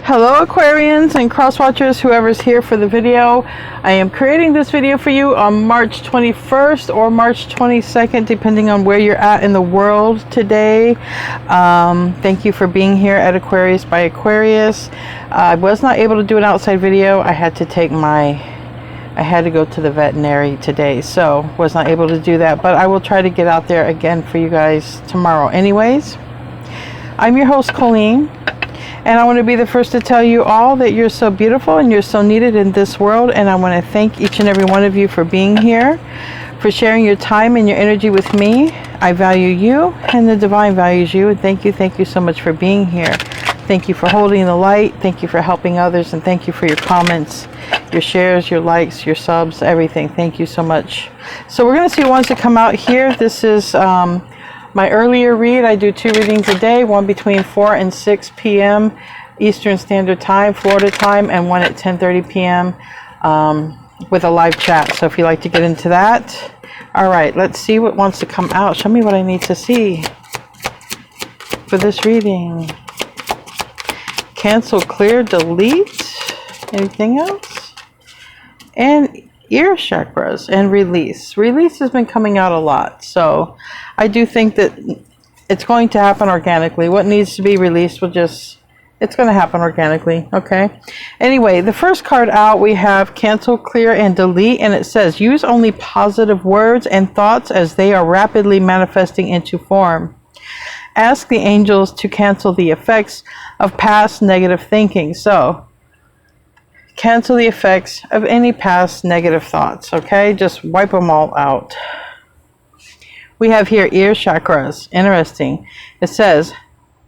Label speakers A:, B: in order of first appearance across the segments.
A: Hello Aquarians and cross watchers, whoever's here for the video. I am creating this video for you on March 21st or March 22nd, depending on where you're at in the world today. Thank you for being here at Aquarius by Aquarius. I was not able to do an outside video. I had to go to the veterinary today, so was not able to do that, but I will try to get out there again for you guys tomorrow. Anyways, I'm your host Colleen, and I want to be the first to tell you all that you're so beautiful and you're so needed in this world. And I want to thank each and every one of you for being here, for sharing your time and your energy with me. I value you and the divine values you. And thank you so much for being here. Thank you for holding the light. Thank you for helping others. And thank you for your comments, your shares, your likes, your subs, everything. Thank you so much. So we're going to see who wants to come out here. This is my earlier read. I do 2 readings a day, one between 4 and 6 p.m. Eastern Standard Time, Florida time, and one at 10:30 p.m. With a live chat. So if you'd like to get into that. All right, let's see what wants to come out. Show me what I need to see for this reading. Cancel, clear, delete. Anything else? And ear chakras and release. Release has been coming out a lot. So I do think that it's going to happen organically. What needs to be released will just, it's going to happen organically. Okay. Anyway, the first card out, we have cancel, clear, and delete. And it says, use only positive words and thoughts as they are rapidly manifesting into form. Ask the angels to cancel the effects of past negative thinking. So cancel the effects of any past negative thoughts. Okay. Just wipe them all out. We have here ear chakras. Interesting. It says,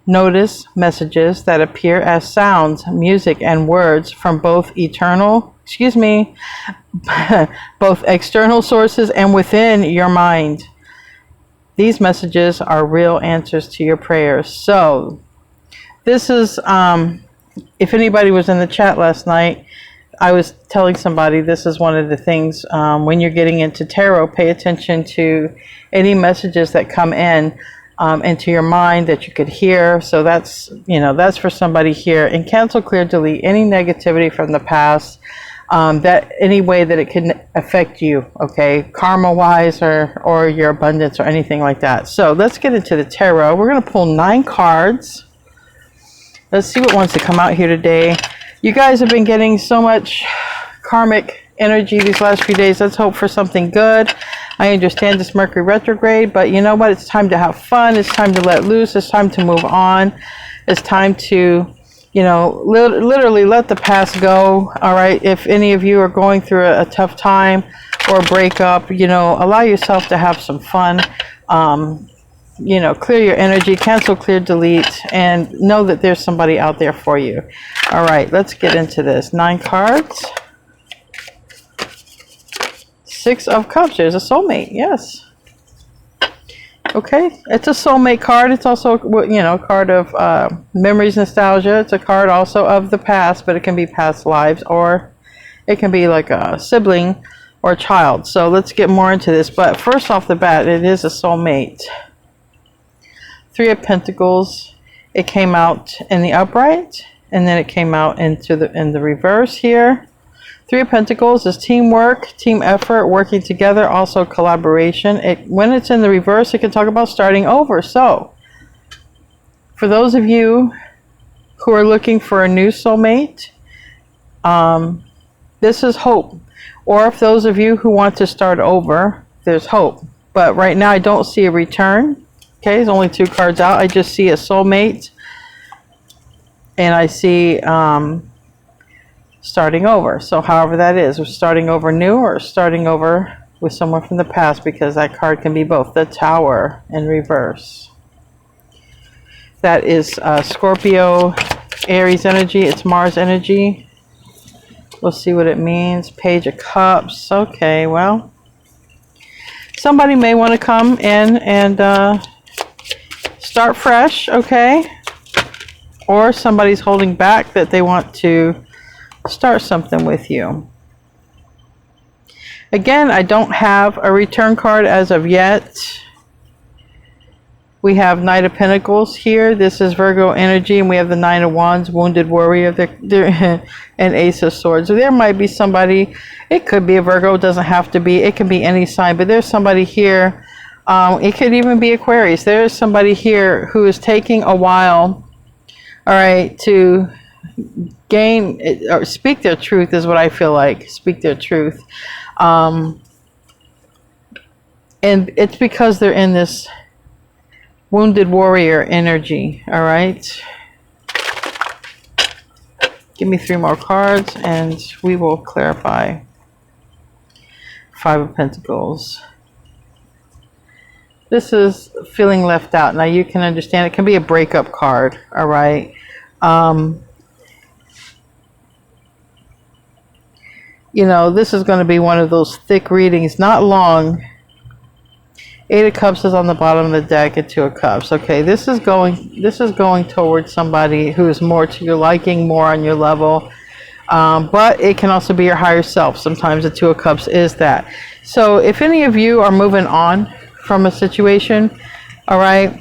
A: notice messages that appear as sounds, music, and words from both both external sources and within your mind. These messages are real answers to your prayers. So this is, if anybody was in the chat last night, I was telling somebody this is one of the things when you're getting into tarot, pay attention to any messages that come in into your mind that you could hear. So that's, that's for somebody here. And cancel, clear, delete any negativity from the past, that any way that it can affect you, okay, karma wise or your abundance or anything like that. So let's get into the tarot. We're going to pull 9 cards. Let's see what wants to come out here today. You guys have been getting so much karmic energy these last few days. Let's hope for something good. I understand this Mercury retrograde, but you know what? It's time to have fun. It's time to let loose. It's time to move on. It's time to, literally let the past go. All right. If any of you are going through a tough time or a breakup, allow yourself to have some fun. Clear your energy, cancel, clear, delete, and know that there's somebody out there for you. All right, let's get into this. 9 cards. 6 of Cups. There's a soulmate. Yes. Okay, it's a soulmate card. It's also, a card of memories, nostalgia. It's a card also of the past, but it can be past lives, or it can be like a sibling or a child. So let's get more into this. But first off the bat, it is a soulmate. 3 of Pentacles. It came out in the upright, and then it came out in the reverse here. 3 of Pentacles is teamwork, team effort, working together, also collaboration. When it's in the reverse, it can talk about starting over. So for those of you who are looking for a new soulmate, this is hope. Or if those of you who want to start over, there's hope. But right now I don't see a return. Okay, there's only 2 cards out. I just see a soulmate, and I see starting over. So however that is, we're starting over new or starting over with someone from the past, because that card can be both. The Tower in reverse. That is Scorpio, Aries energy. It's Mars energy. We'll see what it means. Page of Cups. Okay, well, somebody may want to come in and start fresh, okay? Or somebody's holding back that they want to start something with you. Again, I don't have a return card as of yet. We have Knight of Pentacles here. This is Virgo energy, and we have the Nine of Wands, Wounded Warrior, and Ace of Swords. So there might be somebody, it could be a Virgo, it doesn't have to be, it can be any sign, but there's somebody here, it could even be Aquarius. There's somebody here who is taking a while, all right, to gain or speak their truth is what I feel like. Speak their truth. And it's because they're in this Wounded Warrior energy. All right. Give me 3 more cards and we will clarify. 5 of Pentacles. This is feeling left out. Now you can understand it can be a breakup card. All right. You know, this is going to be one of those thick readings, not long. 8 of Cups is on the bottom of the deck and 2 of Cups. Okay, this is going towards somebody who is more to your liking, more on your level. But it can also be your higher self. Sometimes the 2 of Cups is that. So if any of you are moving on from a situation, all right,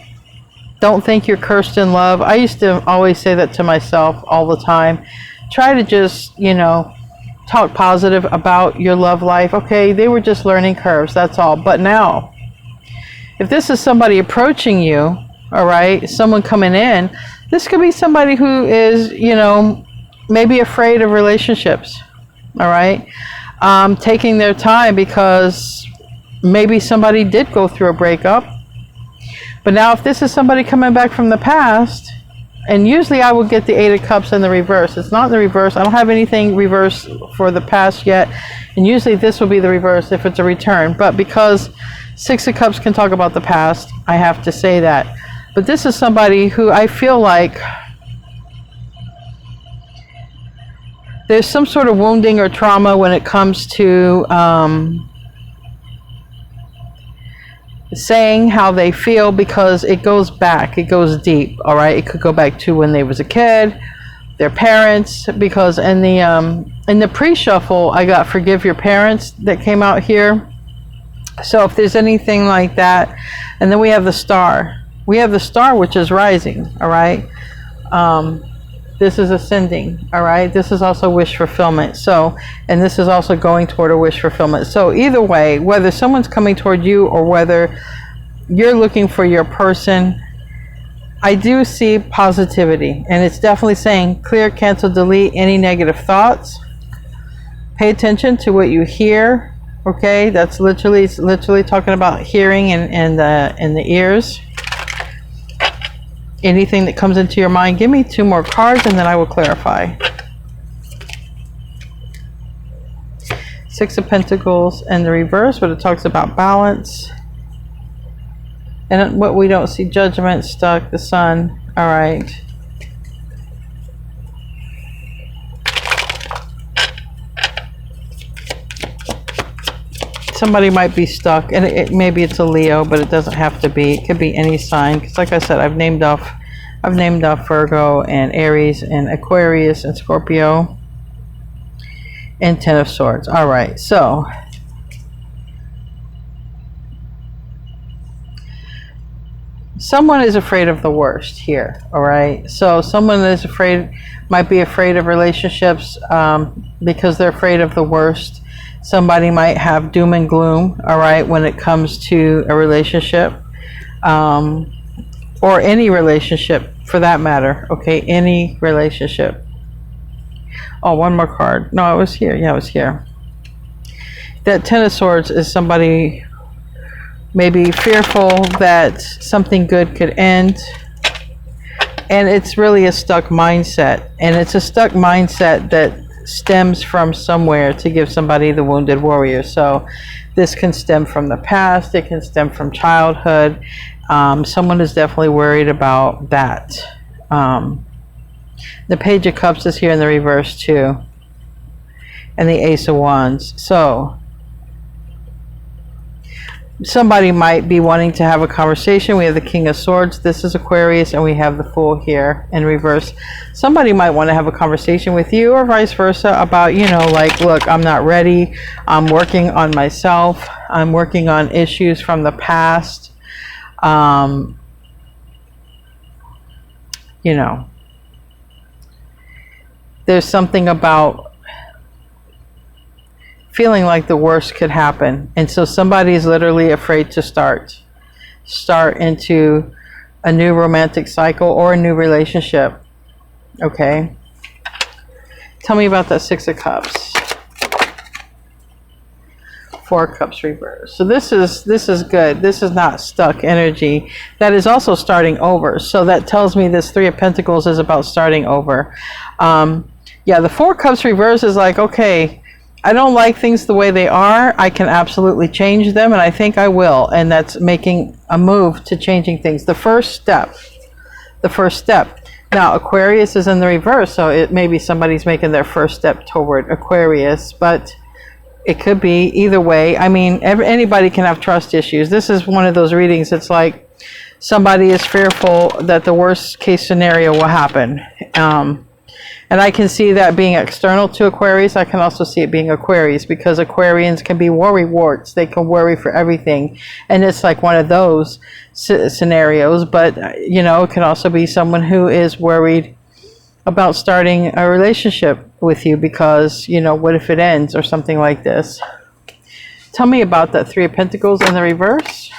A: don't think you're cursed in love. I used to always say that to myself all the time. Try to just, you know, talk positive about your love life. Okay, they were just learning curves, that's all. But now, if this is somebody approaching you, all right, someone coming in, this could be somebody who is, you know, maybe afraid of relationships, all right, taking their time because maybe somebody did go through a breakup. But now if this is somebody coming back from the past, and usually I will get the 8 of Cups in the reverse. It's not in the reverse. I don't have anything reverse for the past yet. And usually this will be the reverse if it's a return. But because 6 of Cups can talk about the past, I have to say that. But this is somebody who I feel like there's some sort of wounding or trauma when it comes to saying how they feel, because it goes back, it goes deep. All right, it could go back to when they was a kid, their parents, because in the pre-shuffle I got forgive your parents that came out here. So if there's anything like that, and then we have the star, which is rising. All right, this is ascending. All right, this is also wish fulfillment. So, and this is also going toward a wish fulfillment. So either way, whether someone's coming toward you or whether you're looking for your person, I do see positivity, and it's definitely saying clear, cancel, delete any negative thoughts. Pay attention to what you hear. Okay, that's literally talking about hearing and in the ears. Anything that comes into your mind. Give me 2 more cards and then I will clarify. 6 of Pentacles in the reverse, but it talks about balance. And what we don't see, Judgment, stuck, the Sun. All right. Somebody might be stuck, and maybe it's a Leo, but it doesn't have to be. It could be any sign, because like I said, I've named off Virgo and Aries and Aquarius and Scorpio and 10 of Swords. All right, so someone is afraid of the worst here. All right, so someone is might be afraid of relationships because they're afraid of the worst. Somebody might have doom and gloom, all right, when it comes to a relationship, or any relationship for that matter, okay, any relationship. Oh, 1 more card. No, it was here. Yeah, it was here. That 10 of Swords is somebody maybe fearful that something good could end, and it's really a stuck mindset, and it's a stuck mindset that stems from somewhere to give somebody the Wounded Warrior. So this can stem from the past, it can stem from childhood. Someone is definitely worried about that. The Page of Cups is here in the reverse too, and the Ace of Wands. So somebody might be wanting to have a conversation. We have the King of Swords. This is Aquarius, and we have the Fool here in reverse. Somebody might want to have a conversation with you, or vice versa, about, you know, like, look, I'm not ready. I'm working on myself. I'm working on issues from the past. you know, there's something about feeling like the worst could happen. And so somebody is literally afraid to start into a new romantic cycle or a new relationship. Okay. Tell me about that Six of Cups. Four of Cups reverse. So this is good. This is not stuck energy. That is also starting over. So that tells me this Three of Pentacles is about starting over. Yeah, the Four of Cups reverse is like, okay, I don't like things the way they are. I can absolutely change them, and I think I will. And that's making a move to changing things. The first step. The first step. Now, Aquarius is in the reverse, so it maybe somebody's making their first step toward Aquarius, but it could be either way. I mean, anybody can have trust issues. This is one of those readings. It's like somebody is fearful that the worst case scenario will happen. And I can see that being external to Aquarius. I can also see it being Aquarius, because Aquarians can be worry warts. They can worry for everything. And it's like one of those scenarios. But, you know, it can also be someone who is worried about starting a relationship with you because, you know, what if it ends or something like this? Tell me about that Three of Pentacles in the reverse.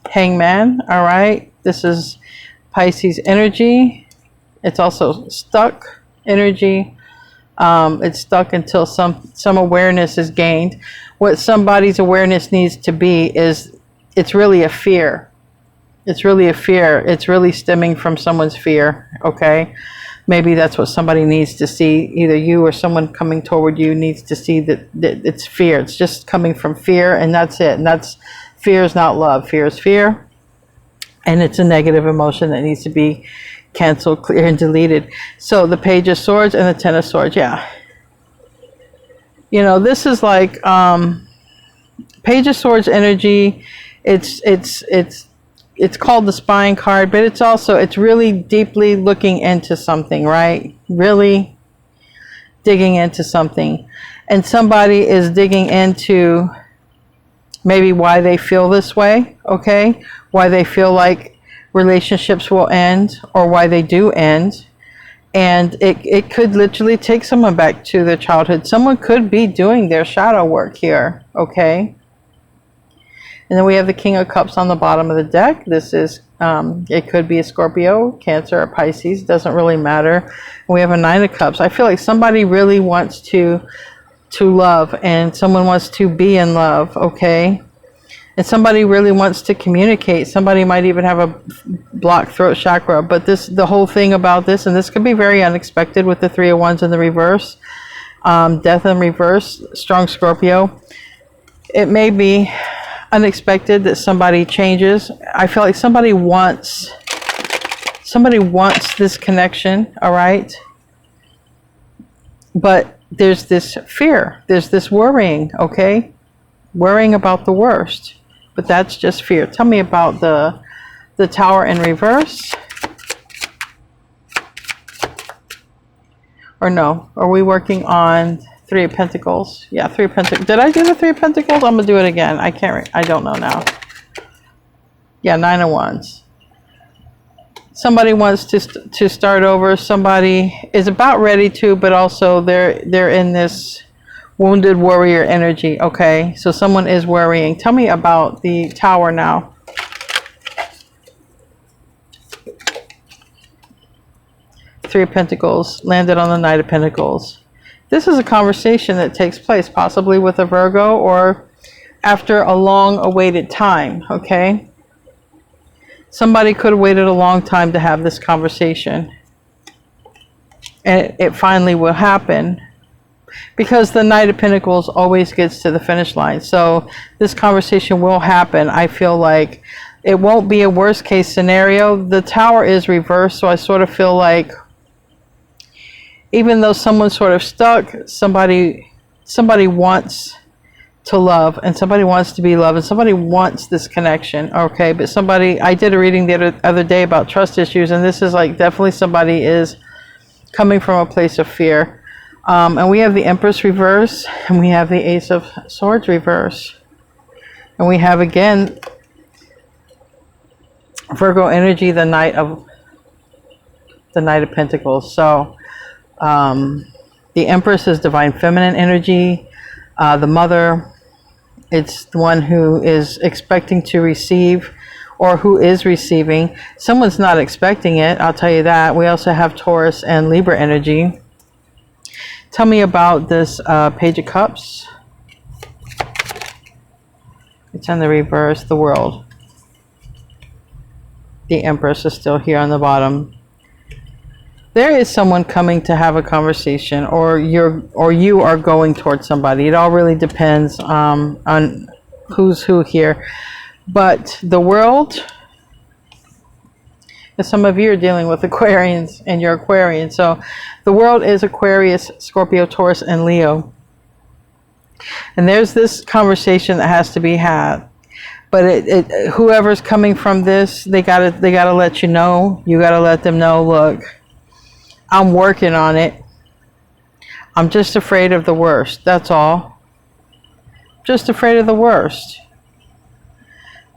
A: Hangman. All right. This is Pisces energy. It's also stuck energy. It's stuck until some awareness is gained. What somebody's awareness needs to be is, it's really a fear. It's really a fear. It's really stemming from someone's fear. Okay. Maybe that's what somebody needs to see. Either you or someone coming toward you needs to see that it's fear. It's just coming from fear, and that's it. And that's, fear is not love. Fear is fear. And it's a negative emotion that needs to be canceled, clear, and deleted. So the Page of Swords and the Ten of Swords. Yeah. You know, this is like Page of Swords energy. It's called the spying card, but it's really deeply looking into something, right? Really digging into something. And somebody is digging into maybe why they feel this way, okay? Why they feel like relationships will end, or why they do end. And it could literally take someone back to their childhood. Someone could be doing their shadow work here, okay? And then we have the King of Cups on the bottom of the deck. This is, it could be a Scorpio, Cancer, or Pisces. Doesn't really matter. We have a Nine of Cups. I feel like somebody really wants to love, and someone wants to be in love, okay? And somebody really wants to communicate. Somebody might even have a blocked throat chakra. But the whole thing about this, and this could be very unexpected with the Three of Wands in the reverse, Death in reverse, strong Scorpio. It may be unexpected that somebody changes. I feel like somebody wants this connection, all right? But there's this fear. There's this worrying, okay? Worrying about the worst. But that's just fear. Tell me about the Tower in reverse. Or no, are we working on Three of Pentacles? Yeah, Three of Pentacles. Did I do the Three of Pentacles? I'm gonna do it again. I don't know now. Yeah, Nine of Wands. Somebody wants to start over. Somebody is about ready to, but also they're in this wounded warrior energy. Okay, so someone is worrying. Tell me about the Tower now. Three of Pentacles landed on the Knight of Pentacles. This is a conversation that takes place possibly with a Virgo, or after a long awaited time. Okay, somebody could have waited a long time to have this conversation, and it finally will happen. Because the Knight of Pentacles always gets to the finish line. So this conversation will happen. I feel like it won't be a worst case scenario. The Tower is reversed. So I sort of feel like even though someone's sort of stuck, somebody wants to love, and somebody wants to be loved, and somebody wants this connection. Okay, but I did a reading the other day about trust issues, and this is like definitely somebody is coming from a place of fear. And we have the Empress reverse, and we have the Ace of Swords reverse. And we have, again, Virgo energy, the Knight of the Knight of Pentacles. So the Empress is divine feminine energy. The mother, it's the one who is expecting to receive, or who is receiving. Someone's not expecting it, I'll tell you that. We also have Taurus and Libra energy. Tell me about this Page of Cups. It's in the reverse, the World. The Empress is still here on the bottom. There is someone coming to have a conversation, or you are going towards somebody. It all really depends on who's who here. But the World, and some of you are dealing with Aquarians, and you're Aquarian. So the World is Aquarius, Scorpio, Taurus, and Leo. And there's this conversation that has to be had. But whoever's coming from this, they gotta let you know. You gotta let them know, look, I'm working on it. I'm just afraid of the worst. That's all. Just afraid of the worst.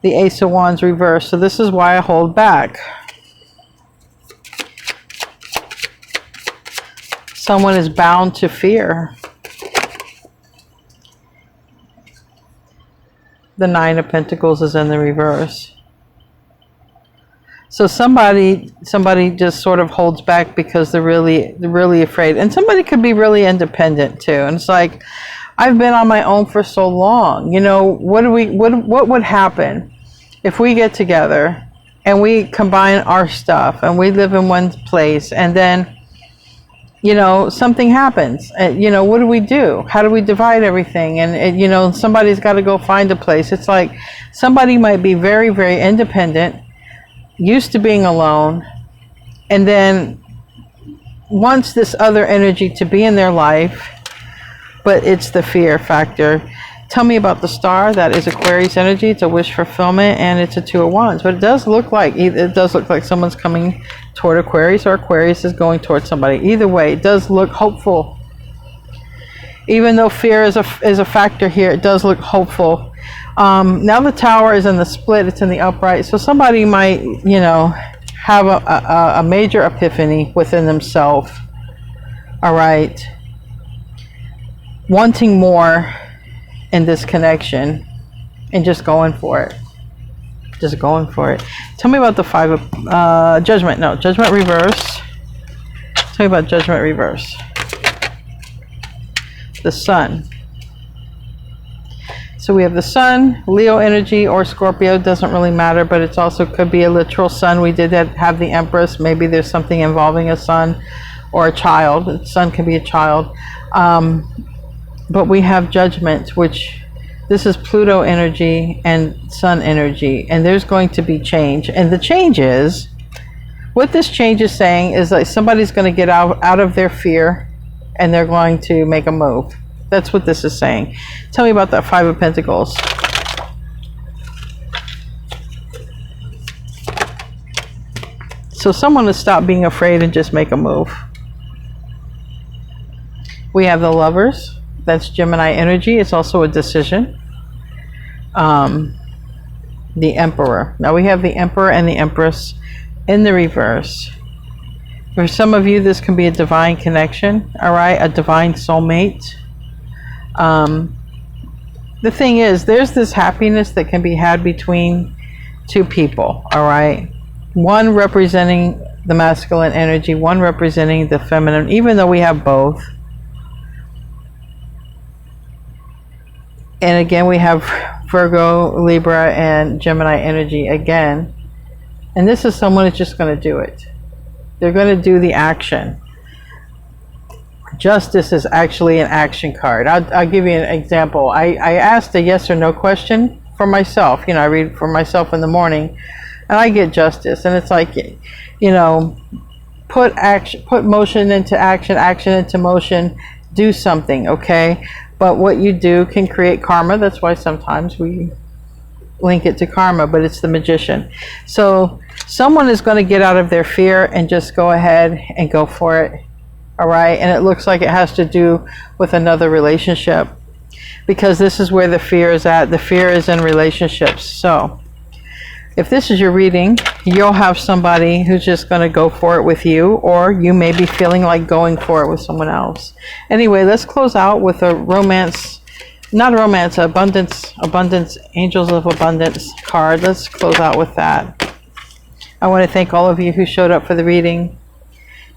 A: The Ace of Wands reversed. So this is why I hold back. Someone is bound to fear. The Nine of Pentacles is in the reverse. So somebody just sort of holds back because they're really afraid. And somebody could be really independent too. And it's like, I've been on my own for so long. You know, what would happen if we get together and we combine our stuff and we live in one place, and then, you know, something happens, and, you know, what do? How do we divide everything? And you know, somebody's got to go find a place. It's like somebody might be very, very independent, used to being alone, and then wants this other energy to be in their life, but it's the fear factor. Tell me about the Star. That is Aquarius energy. It's a wish fulfillment, and it's a Two of Wands. But it does look like someone's coming toward Aquarius, or Aquarius is going towards somebody. Either way, it does look hopeful. Even though fear is a factor here, it does look hopeful. Now the Tower is in the split. It's in the upright. So somebody might, you know, have a major epiphany within themselves. All right. Wanting more in this connection, and just going for it. Just going for it. Tell me about the Five of Judgment. No, Judgment reverse. Tell me about Judgment reverse. The Sun. So we have the Sun, Leo energy, or Scorpio, doesn't really matter, but it's also could be a literal sun. We did have the Empress. Maybe there's something involving a son or a child. The sun can be a child. But we have Judgment, which this is Pluto energy and Sun energy, and there's going to be change. And the change is, what this change is saying is that somebody's going to get out of their fear, and they're going to make a move. That's what this is saying. Tell me about that Five of Pentacles. So someone to stop being afraid and just make a move. We have the Lovers. That's Gemini energy. It's also a decision. The Emperor. Now we have the Emperor and the Empress in the reverse. For some of you, this can be a divine connection. All right, a divine soulmate. The thing is, there's this happiness that can be had between two people. All right, one representing the masculine energy, one representing the feminine. Even though we have both. And again, we have Virgo, Libra, and Gemini energy again. And this is someone who's just going to do it. They're going to do the action. Justice is actually an action card. I'll give you an example. I asked a yes or no question for myself. You know, I read for myself in the morning, and I get Justice. And it's like, you know, put motion into action, action into motion, do something, okay? But what you do can create karma. That's why sometimes we link it to karma, but it's the Magician. So someone is going to get out of their fear and just go ahead and go for it. All right. And it looks like it has to do with another relationship, because this is where the fear is at. The fear is in relationships. So If this is your reading, you'll have somebody who's just going to go for it with you, or you may be feeling like going for it with someone else. Anyway, let's close out with a romance, not romance, abundance, angels of abundance card. Let's close out with that. I want to thank all of you who showed up for the reading.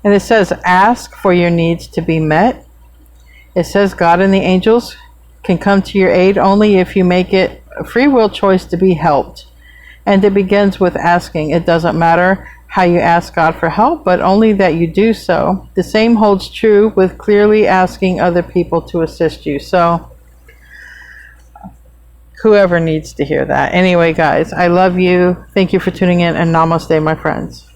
A: And it says, ask for your needs to be met. It says God and the angels can come to your aid only if you make it a free will choice to be helped. And it begins with asking. It doesn't matter how you ask God for help, but only that you do so. The same holds true with clearly asking other people to assist you. So whoever needs to hear that. Anyway, guys, I love you. Thank you for tuning in, and namaste, my friends.